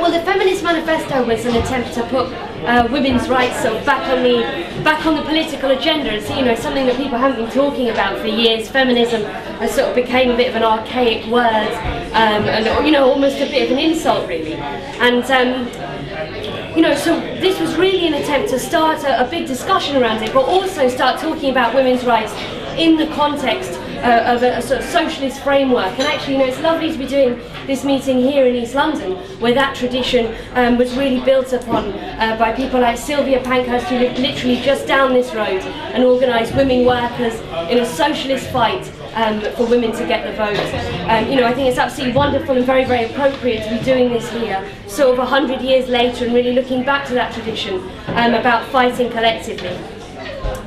well, the Feminist Manifesto was an attempt to put women's rights sort of back on the political agenda. It's, you know, something that people haven't been talking about for years. Feminism has sort of became a bit of an archaic word, and, you know, almost a bit of an insult, really. And you know, so this was really an attempt to start a big discussion around it, but also start talking about women's rights in the context of a sort of socialist framework. And actually, you know, it's lovely to be doing this meeting here in East London, where that tradition was really built upon by people like Sylvia Pankhurst, who lived literally just down this road and organised women workers in a socialist fight for women to get the vote. You know, I think it's absolutely wonderful and very, very appropriate to be doing this here, sort of 100 years later, and really looking back to that tradition about fighting collectively.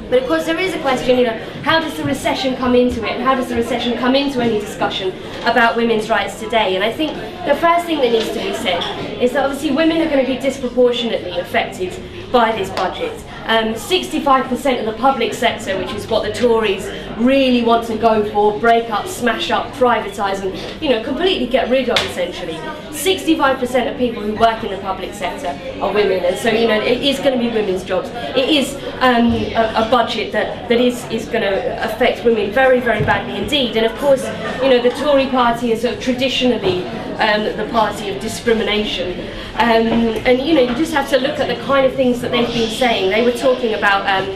But of course there is a question, you know, how does the recession come into it, and how does the recession come into any discussion about women's rights today? And I think the first thing that needs to be said is that obviously women are going to be disproportionately affected by this budget. 65% of the public sector, which is what the Tories really want to go for, break up, smash up, privatise and, you know, completely get rid of, essentially. 65% of people who work in the public sector are women, and so, you know, it is going to be women's jobs. It is a budget that is going to affect women very, very badly indeed. And of course, you know, the Tory party is sort of traditionally the party of discrimination. And, you know, you just have to look at the kind of things that they've been saying. They were talking about,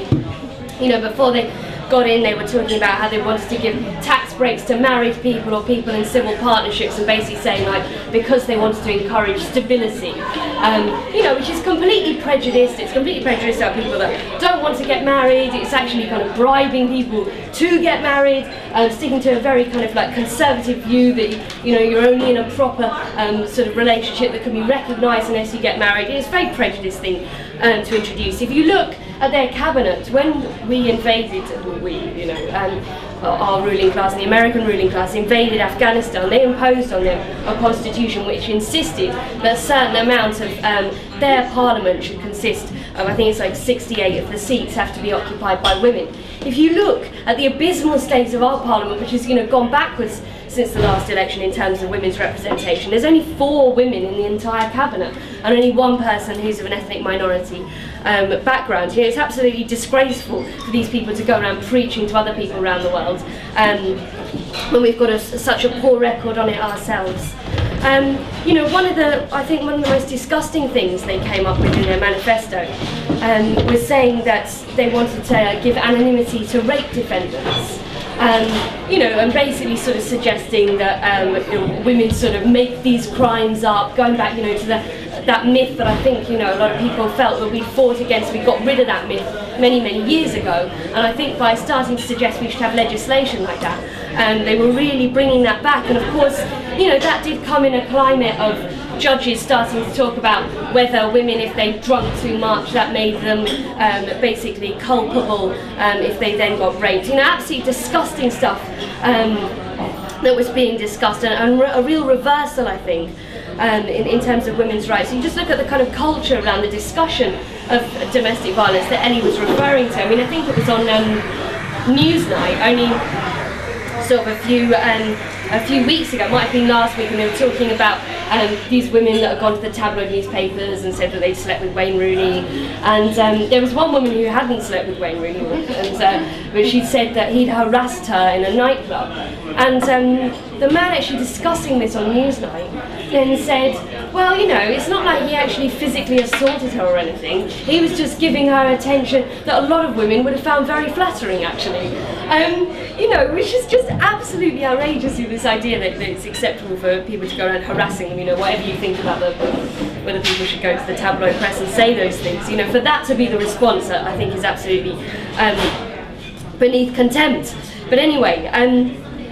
you know, before they got in, they were talking about how they wanted to give tax breaks to married people or people in civil partnerships, and basically saying, like, because they wanted to encourage stability, you know, which is completely prejudiced. It's completely prejudiced about people that don't want to get married. It's actually kind of bribing people to get married, sticking to a very kind of like conservative view that, you know, you're only in a proper sort of relationship that can be recognised unless you get married. It's a very prejudiced thing to introduce. If you look at their cabinet, when we invaded, you know, our ruling class, the American ruling class, invaded Afghanistan, they imposed on them a constitution which insisted that a certain amount of their parliament should consist of, I think it's like 68 of the seats have to be occupied by women. If you look at the abysmal state of our parliament, which has, you know, gone backwards since the last election in terms of women's representation, there's only 4 women in the entire cabinet and only 1 person who's of an ethnic minority background. You know, it's absolutely disgraceful for these people to go around preaching to other people around the world when we've got such a poor record on it ourselves. You know, I think one of the most disgusting things they came up with in their manifesto was saying that they wanted to give anonymity to rape defendants. You know, and basically sort of suggesting that you know, women sort of make these crimes up, going back, you know, to that myth that I think, you know, a lot of people felt that we fought against. We got rid of that myth many, many years ago, and I think by starting to suggest we should have legislation like that, they were really bringing that back. And of course, you know, that did come in a climate of judges starting to talk about whether women, if they drunk too much, that made them basically culpable if they then got raped. You know, absolutely disgusting stuff that was being discussed, and a real reversal, I think, in terms of women's rights. You just look at the kind of culture around the discussion of domestic violence that Ellie was referring to. I mean, I think it was on Newsnight only sort of a few weeks ago, it might have been last week, and they were talking about these women that had gone to the tabloid newspapers and said that they'd slept with Wayne Rooney, and there was one woman who hadn't slept with Wayne Rooney, but she said that he'd harassed her in a nightclub, and the man actually discussing this on Newsnight then said, well, you know, it's not like he actually physically assaulted her or anything, he was just giving her attention that a lot of women would have found very flattering, actually. You know, which is just absolutely outrageous, with this idea that it's acceptable for people to go around harassing them, you know, whatever you think about whether people should go to the tabloid press and say those things, you know, for that to be the response, I think is absolutely beneath contempt. But anyway,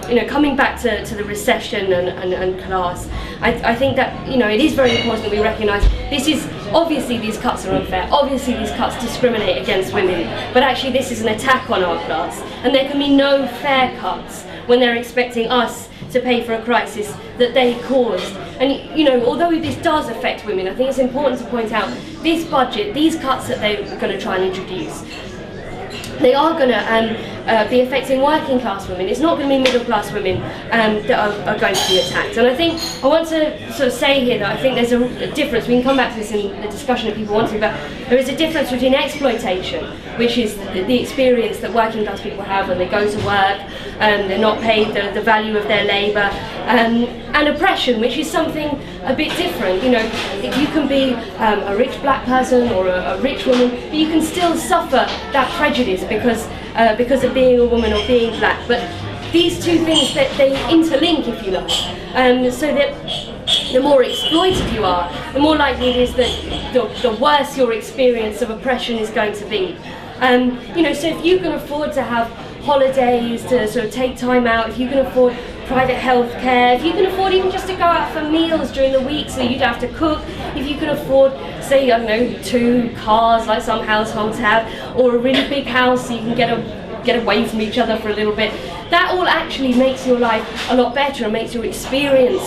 you know, coming back to the recession and class, I think that, you know, it is very important that we recognise this is, obviously these cuts are unfair, obviously these cuts discriminate against women, but actually this is an attack on our class, and there can be no fair cuts when they're expecting us to pay for a crisis that they caused. And, you know, although this does affect women, I think it's important to point out this budget, these cuts that they're going to try and introduce, they are going to be affecting working class women. It's not going to be middle class women that are going to be attacked. And I think I want to sort of say here that I think there's a difference. We can come back to this in the discussion if people want to, but there is a difference between exploitation, which is the experience that working class people have when they go to work and they're not paid the value of their labour, and oppression, which is something a bit different. You know, you can be a rich black person or a rich woman, but you can still suffer that prejudice because of being a woman or being black. But these two things, that they interlink, if you like, so that the more exploited you are, the more likely it is that the worse your experience of oppression is going to be. You know, so if you can afford to have holidays, to sort of take time out, if you can afford private health care, if you can afford even just to go out for meals during the week so you don't have to cook, if you can afford, say, I don't know, 2 cars like some households have, or a really big house so you can get away from each other for a little bit, that all actually makes your life a lot better and makes your experience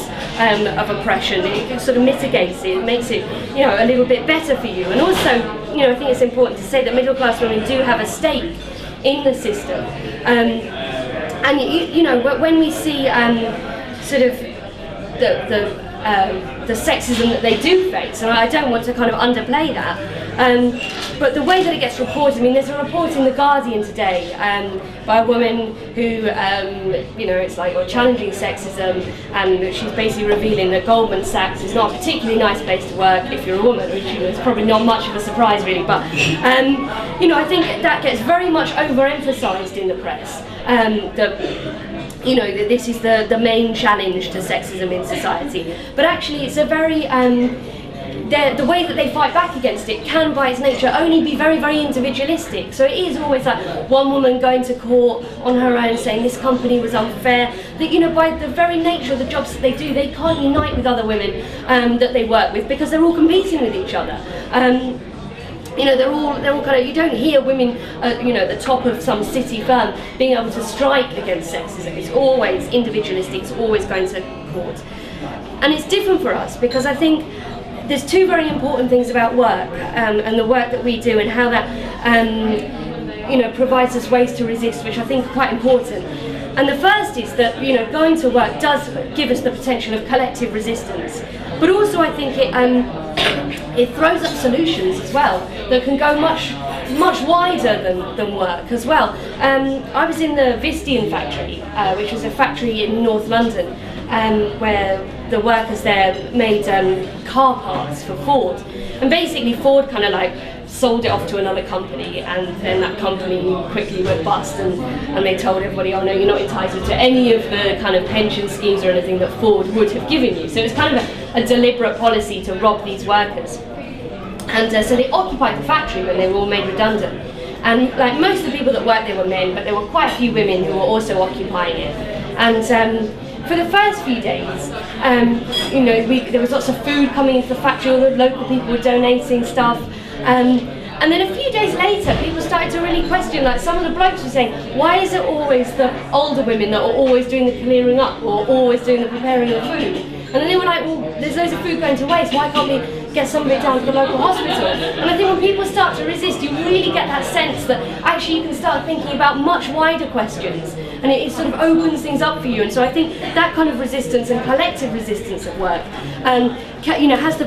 of oppression, it sort of mitigates it, makes it, you know, a little bit better for you. And also, you know, I think it's important to say that middle class women do have a stake in the system. And you know, when we see sort of the sexism that they do face, and I don't want to kind of underplay that, but the way that it gets reported, I mean, there's a report in The Guardian today by a woman who, you know, it's like, challenging sexism, and she's basically revealing that Goldman Sachs is not a particularly nice place to work if you're a woman, which, you know, is probably not much of a surprise really, but you know, I think that gets very much overemphasised in the press. You know, that this is the main challenge to sexism in society, but actually it's a very the way that they fight back against it can by its nature only be very, very individualistic. So it is always like one woman going to court on her own saying this company was unfair, that, you know, by the very nature of the jobs that they do, they can't unite with other women that they work with because they're all competing with each other. You know, they're all kind of, you don't hear women, you know, at the top of some city firm being able to strike against sexism. It's always individualistic, it's always going to court. And it's different for us because I think there's 2 very important things about work and the work that we do and how that, you know, provides us ways to resist, which I think are quite important. And the first is that, you know, going to work does give us the potential of collective resistance, but also I think it throws up solutions as well that can go much wider than work as well. I was in the Visteon factory, which was a factory in North London, where the workers there made car parts for Ford, and basically Ford kind of like sold it off to another company, and then that company quickly went bust, and they told everybody, oh no, you're not entitled to any of the kind of pension schemes or anything that Ford would have given you. So it was kind of a deliberate policy to rob these workers. And so they occupied the factory when they were all made redundant. And like most of the people that worked there were men, but there were quite a few women who were also occupying it. And for the first few days, you know, there was lots of food coming into the factory, all the local people were donating stuff. And then a few days later, people started to really question, like some of the blokes were saying, why is it always the older women that are always doing the clearing up or always doing the preparing of food? And then they were like, well, there's loads of food going to waste, why can't we get some of it down to the local hospital? And I think when people start to resist, you really get that sense that actually you can start thinking about much wider questions, and it sort of opens things up for you. And so I think that kind of resistance and collective resistance at work, you know, has the